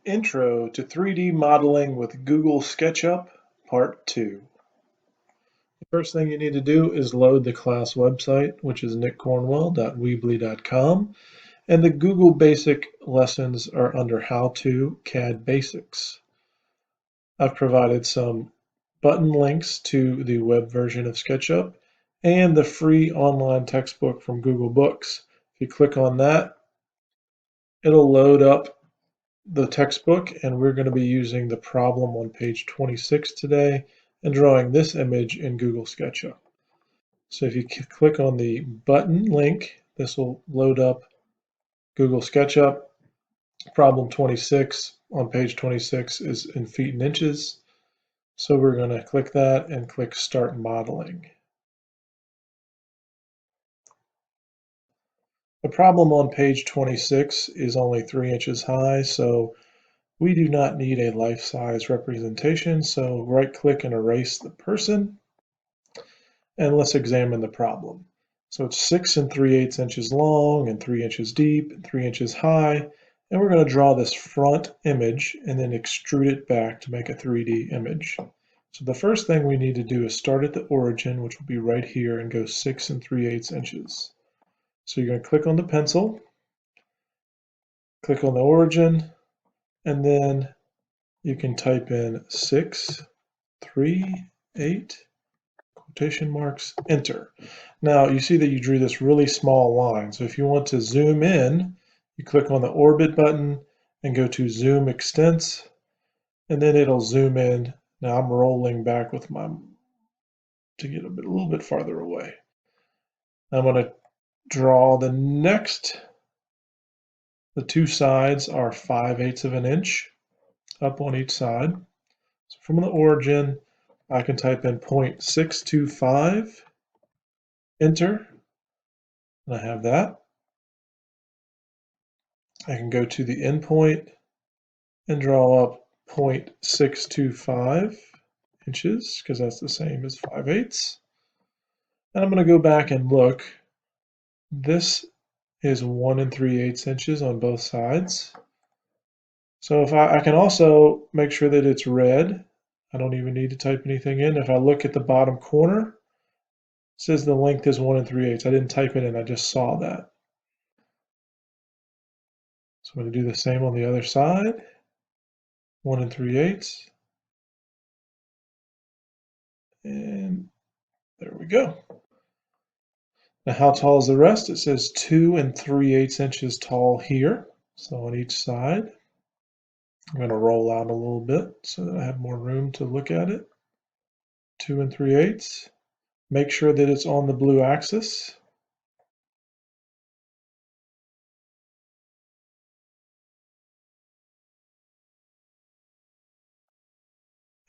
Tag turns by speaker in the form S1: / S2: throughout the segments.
S1: Intro to 3D Modeling with Google Sketchup, Part 2. The first thing you need to do is load the class website, which is nickcornwell.weebly.com, and the Google Basic lessons are under How To CAD Basics. I've provided some button links to the web version of SketchUp and the free online textbook from Google Books. If you click on that, it'll load up the textbook, and we're going to be using the problem on page 26 today and drawing this image in Google SketchUp. So if you click on the button link, this will load up Google SketchUp. Problem 26 on page 26 is in feet and inches. So we're going to click that and click Start Modeling. The problem on page 26 is only 3 inches high, so we do not need a life-size representation, so right-click and erase the person, and let's examine the problem. So it's 6 3/8 inches long and 3 inches deep and 3 inches high, and we're going to draw this front image and then extrude it back to make a 3D image. So the first thing we need to do is start at the origin, which will be right here, and go 6 3/8 inches. So you're going to click on the pencil, click on the origin, and then you can type in 6 3/8 quotation marks, enter. Now you see that you drew this really small line. So if you want to zoom in, you click on the orbit button and go to zoom extents, and then it'll zoom in. Now I'm rolling back with my to get a little bit farther away. I'm going to draw the next. The two sides are 5/8 of an inch up on each side. So from the origin, I can type in 0.625, enter, and I have that. I can go to the endpoint and draw up 0.625 inches because that's the same as 5/8. And I'm going to go back and look. This is 1 3/8 inches on both sides. So if I can also make sure that it's red. I don't even need to type anything in. If I look at the bottom corner, it says the length is 1 3/8. I didn't type it in, I just saw that. So I'm going to do the same on the other side. 1 3/8. And there we go. Now how tall is the rest? It says 2 3/8 inches tall here. So on each side. I'm going to roll out a little bit so that I have more room to look at it. 2 3/8. Make sure that it's on the blue axis.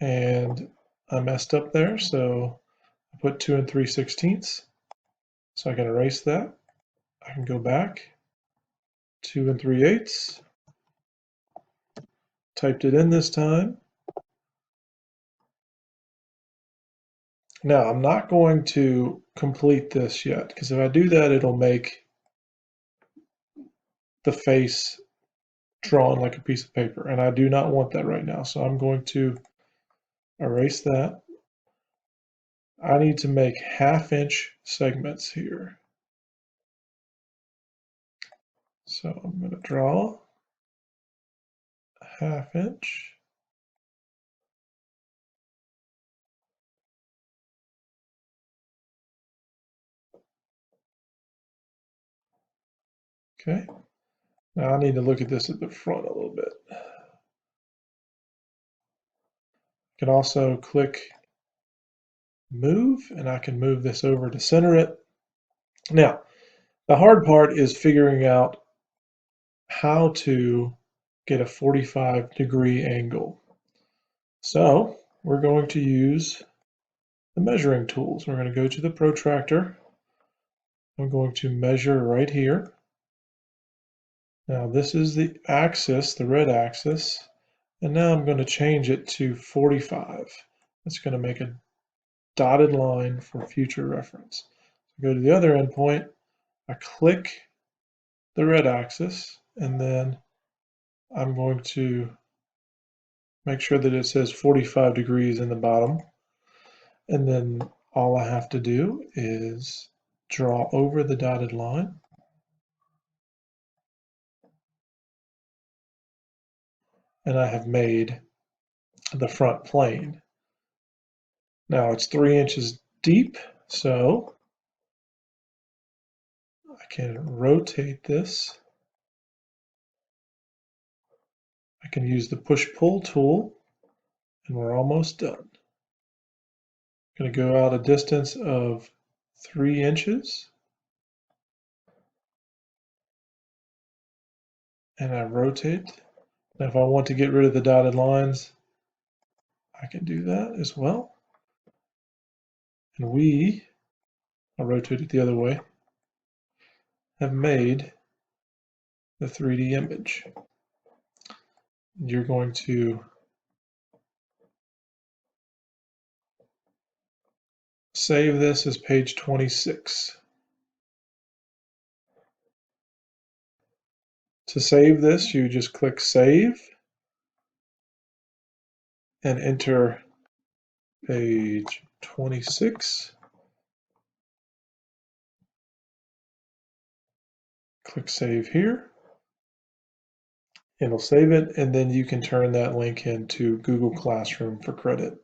S1: And I messed up there, so I put 2 3/16. So I can erase that. I can go back. 2 3/8. Typed it in this time. Now I'm not going to complete this yet, because if I do that, it'll make the face drawn like a piece of paper, and I do not want that right now. So I'm going to erase that. I need to make 1/2 inch segments here. So I'm going to draw a 1/2 inch. Okay. Now I need to look at this at the front a little bit. I can also click move, and I can move this over to center it. Now, the hard part is figuring out how to get a 45-degree angle. So we're going to use the measuring tools. We're going to go to the protractor. I'm going to measure right here. Now this is the axis, the red axis, and now I'm going to change it to 45. It's going to make a dotted line for future reference. Go to the other endpoint, I click the red axis, and then I'm going to Make sure that it says 45 degrees in the bottom. And then all I have to do is draw over the dotted line. And I have made the front plane. Now it's 3 inches deep, so I can rotate this. I can use the push-pull tool, and we're almost done. I'm going to go out a distance of 3 inches, and I rotate. Now if I want to get rid of the dotted lines, I can do that as well. And I'll rotate it the other way, have made the 3D image. You're going to save this as page 26. To save this, you just click Save and enter page 26. Click Save here. It'll save it, and then you can turn that link into Google Classroom for credit.